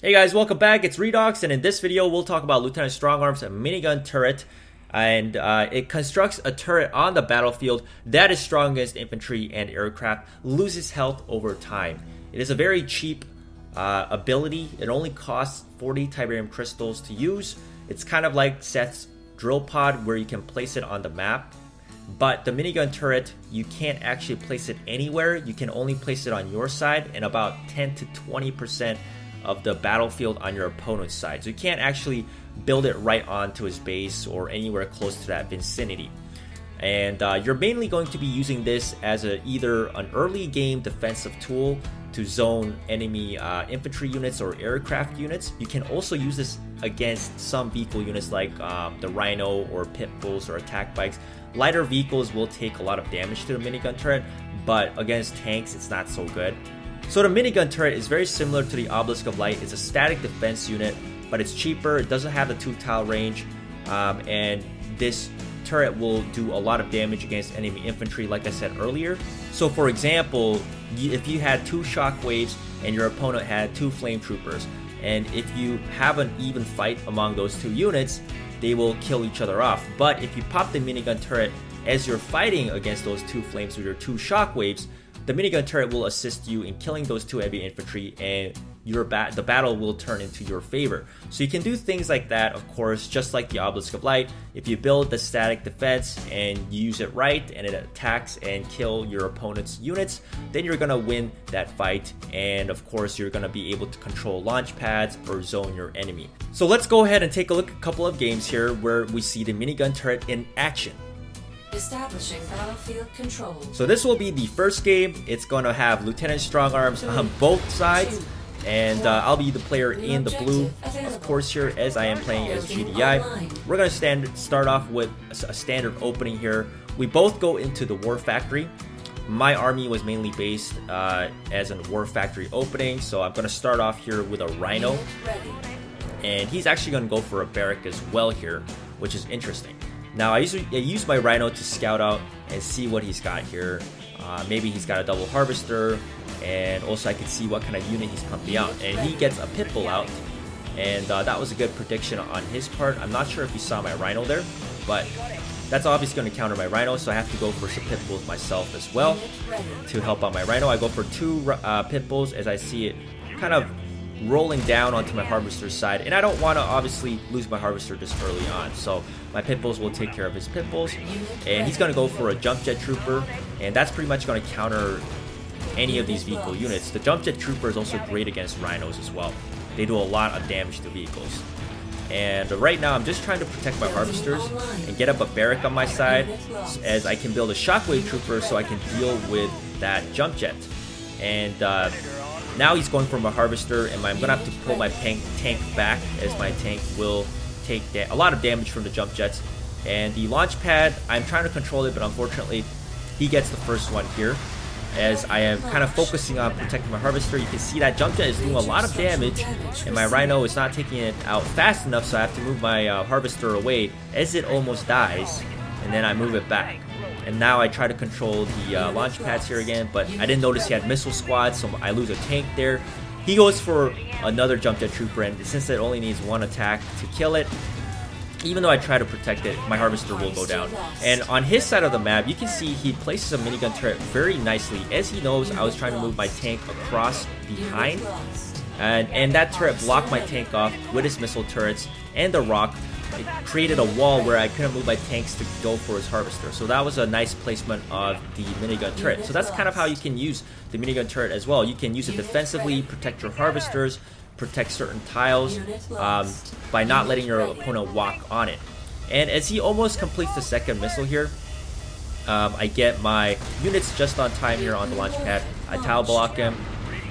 Hey guys, welcome back. It's Redox, and in this video, we'll talk about Lieutenant Strongarm's minigun turret. And it constructs a turret on the battlefield that is strong against infantry and aircraft, loses health over time. It is a very cheap ability. It only costs 40 Tiberium crystals to use. It's kind of like Seth's drill pod, where you can place it on the map. But the minigun turret, you can't actually place it anywhere. You can only place it on your side and about 10 to 20% of the battlefield on your opponent's side. So you can't actually build it right onto his base or anywhere close to that vicinity. And you're mainly going to be using this as either an early game defensive tool to zone enemy infantry units or aircraft units. You can also use this against some vehicle units like the Rhino or pit bulls or attack bikes. Lighter vehicles will take a lot of damage to the minigun turret, but against tanks it's not so good. So the minigun turret is very similar to the Obelisk of Light. It's a static defense unit, but it's cheaper. It doesn't have the 2-tile range, and this turret will do a lot of damage against enemy infantry, like I said earlier. So for example, if you had 2 shockwaves and your opponent had 2 flame troopers, and if you have an even fight among those 2 units, they will kill each other off. But if you pop the minigun turret as you're fighting against those 2 flames with your 2 shockwaves, the minigun turret will assist you in killing those 2 heavy infantry, and the battle will turn into your favor. So you can do things like that, of course, just like the Obelisk of Light. If you build the static defense and you use it right and it attacks and kill your opponent's units, then you're going to win that fight, and of course you're going to be able to control launch pads or zone your enemy. So let's go ahead and take a look at a couple of games here where we see the minigun turret in action. Establishing battlefield control. So this will be the first game. It's going to have Lieutenant Strongarms on both sides, and I'll be the player in the blue, of course, here, as I am playing as GDI. We're going to start off with a standard opening here. We both go into the War Factory. My army was mainly based as a War Factory opening, so I'm going to start off here with a Rhino, and he's actually going to go for a barrack as well here, which is interesting. Now, I use my Rhino to scout out and see what he's got here. Maybe he's got a double harvester, and also I can see what kind of unit he's pumping out. And he gets a pit bull out, and that was a good prediction on his part. I'm not sure if you saw my Rhino there, but that's obviously going to counter my Rhino, so I have to go for some pit bulls myself as well to help out my Rhino. I go for 2 pit bulls as I see it kind of rolling down onto my harvester's side, and I don't want to obviously lose my harvester this early on, so my pit bulls will take care of his pit bulls, and he's going to go for a jump jet trooper, and that's pretty much going to counter any of these vehicle units. The jump jet trooper is also great against rhinos as well. They do a lot of damage to vehicles. And right now I'm just trying to protect my harvesters and get up a barrack on my side, as I can build a shockwave trooper so I can deal with that jump jet. And now he's going for my harvester, and I'm going to have to pull my tank back, as my tank will take a lot of damage from the jump jets. And the launch pad, I'm trying to control it, but unfortunately he gets the first one here, as I am kind of focusing on protecting my harvester. You can see that jump jet is doing a lot of damage, and my Rhino is not taking it out fast enough, so I have to move my harvester away as it almost dies, and then I move it back. And now I try to control the launch pads here again, but I didn't notice he had missile squads, so I lose a tank there. He goes for another jump jet trooper, and since it only needs 1 attack to kill it, even though I try to protect it, my harvester will go down. And on his side of the map, you can see he places a minigun turret very nicely, as he knows I was trying to move my tank across behind, and that turret blocked my tank off with his missile turrets and the rock. It created a wall where I couldn't move my tanks to go for his harvester. So that was a nice placement of the minigun turret. So that's kind of how you can use the minigun turret as well. You can use it defensively, protect your harvesters, protect certain tiles by not letting your opponent walk on it. And as he almost completes the second missile here, I get my units just on time here on the launch pad. I tile block him,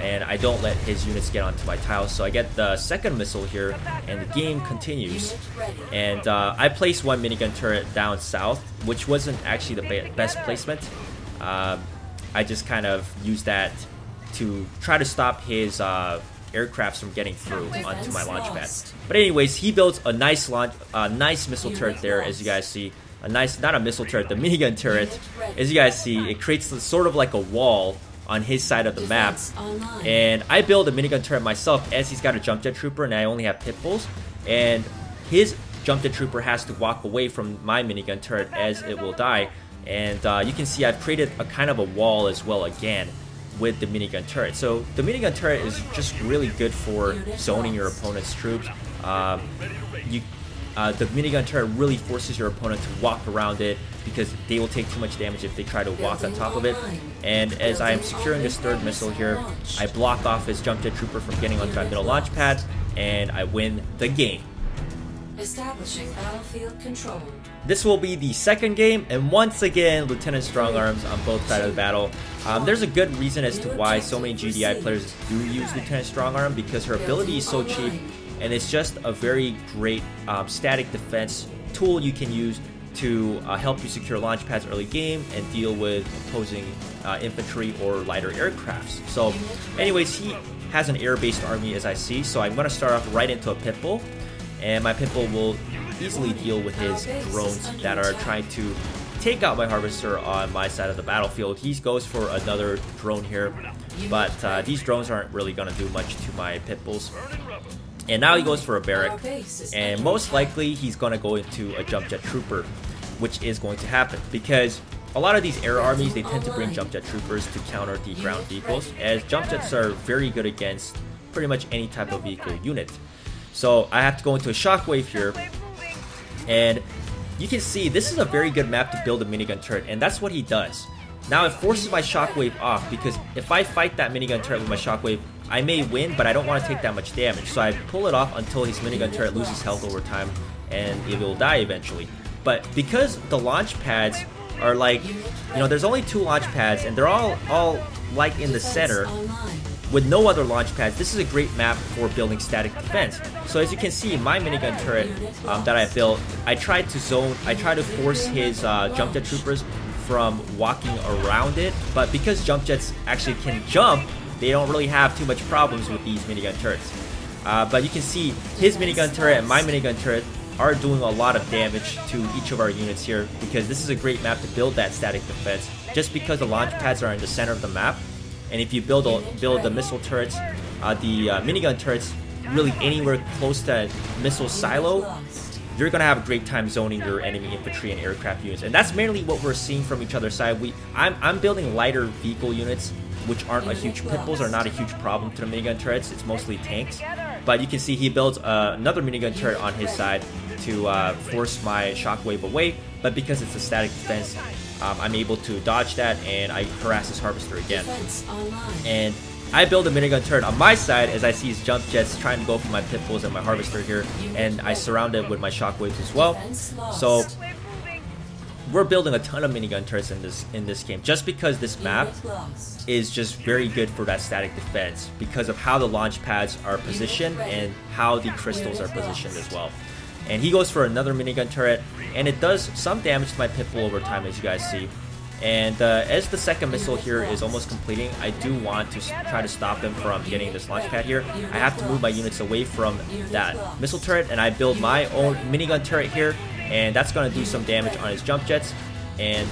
and I don't let his units get onto my tiles. So I get the second missile here, and the game continues. And I placed 1 minigun turret down south, which wasn't actually the best placement. I just kind of used that to try to stop his aircrafts from getting through onto my launch pad. But anyways, he builds a nice missile turret there, as you guys see. A nice, not a missile turret, the minigun turret. As you guys see, it creates sort of like a wall on his side of the map. And I build a minigun turret myself as he's got a jump jet trooper and I only have pit bulls. And his jump jet trooper has to walk away from my minigun turret as it will die. And you can see I've created a kind of a wall as well again with the minigun turret. So the minigun turret is just really good for zoning your opponent's troops. The minigun turret really forces your opponent to walk around it because they will take too much damage if they try to walk on top of it. And as I am securing this third missile here, I block off his jump jet trooper from getting onto my middle launch pad, and I win the game. Establishing battlefield control. This will be the second game, and once again, Lieutenant Strongarms on both sides of the battle. There's a good reason as to why so many GDI players do use Lieutenant Strongarm, because her ability is so cheap, and it's just a very great static defense tool you can use to help you secure launch pads early game and deal with opposing infantry or lighter aircrafts. So anyways, he has an air-based army as I see, so I'm going to start off right into a pit bull, and my pit bull will easily deal with his drones that are trying to take out my harvester on my side of the battlefield. He goes for another drone here, but these drones aren't really going to do much to my pit bulls. And now he goes for a barrack, and most likely he's going to go into a jump jet trooper, which is going to happen because a lot of these air armies, they tend to bring jump jet troopers to counter the ground vehicles, as jump jets are very good against pretty much any type of vehicle unit. So I have to go into a shockwave here, and you can see this is a very good map to build a minigun turret, and that's what he does. Now it forces my shockwave off, because if I fight that minigun turret with my shockwave, I may win, but I don't want to take that much damage. So I pull it off until his minigun turret loses health over time, and it will die eventually. But because the launch pads are like, you know, there's only 2 launch pads, and they're all like in the center, with no other launch pads, this is a great map for building static defense. So as you can see, my minigun turret that I built, I tried to force his jump jet troopers from walking around it, but because jump jets actually can jump, they don't really have too much problems with these minigun turrets. But you can see his minigun turret and my minigun turret are doing a lot of damage to each of our units here, because this is a great map to build that static defense, just because the launch pads are in the center of the map. And if you build the missile turrets, the minigun turrets, really anywhere close to missile silo, you're going to have a great time zoning your enemy infantry and aircraft units. And that's mainly what we're seeing from each other's side. I'm building lighter vehicle units, which aren't a huge pit bulls, are not a huge problem to the minigun turrets. It's mostly tanks. But you can see he builds another minigun turret on his side to force my shockwave away. But because it's a static defense, I'm able to dodge that, and I harass his harvester again. And I build a minigun turret on my side as I see his jump jets trying to go for my pit bulls and my harvester here, and I surround it with my shockwaves as well. So we're building a ton of minigun turrets in this game, just because this map is just very good for that static defense because of how the launch pads are positioned and how the crystals are positioned as well. And he goes for another minigun turret, and it does some damage to my pit bull over time, as you guys see. And as the second missile here is almost completing, I do want to try to stop them from getting this launch pad here. I have to move my units away from that missile turret, and I build my own minigun turret here, and that's going to do some damage on his jump jets. And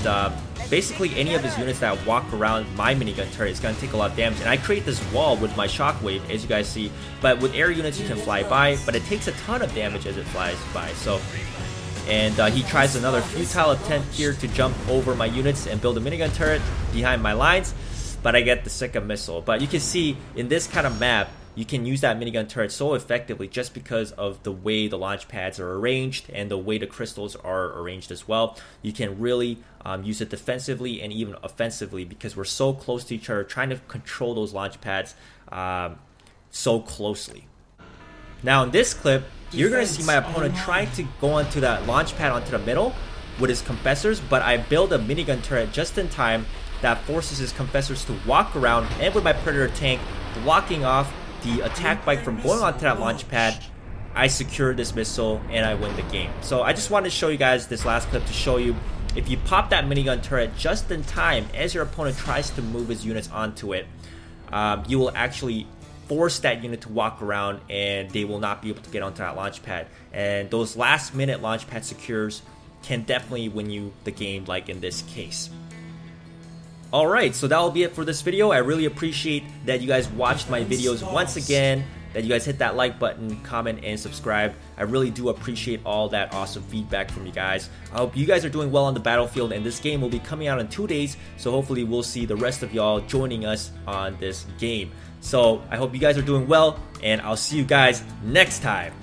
basically any of his units that walk around my minigun turret is going to take a lot of damage. And I create this wall with my shockwave, as you guys see. But with air units, you can fly by, but it takes a ton of damage as it flies by. So, and he tries another futile attempt here to jump over my units and build a minigun turret behind my lines, but I get the second missile. But you can see in this kind of map, you can use that minigun turret so effectively just because of the way the launch pads are arranged and the way the crystals are arranged as well. You can really use it defensively and even offensively because we're so close to each other, trying to control those launch pads so closely. Now in this clip, you're going to see my opponent trying to go onto that launch pad onto the middle with his confessors, but I build a minigun turret just in time that forces his confessors to walk around, and with my Predator tank blocking off the attack bike from going onto that launch pad, I secure this missile and I win the game. So I just wanted to show you guys this last clip to show you, if you pop that minigun turret just in time as your opponent tries to move his units onto it, you will actually force that unit to walk around and they will not be able to get onto that launch pad. And those last minute launch pad secures can definitely win you the game, like in this case. Alright, so that will be it for this video. I really appreciate that you guys watched my videos once again, that you guys hit that like button, comment, and subscribe. I really do appreciate all that awesome feedback from you guys. I hope you guys are doing well on the battlefield, and this game will be coming out in 2 days, so hopefully we'll see the rest of y'all joining us on this game. So I hope you guys are doing well, and I'll see you guys next time.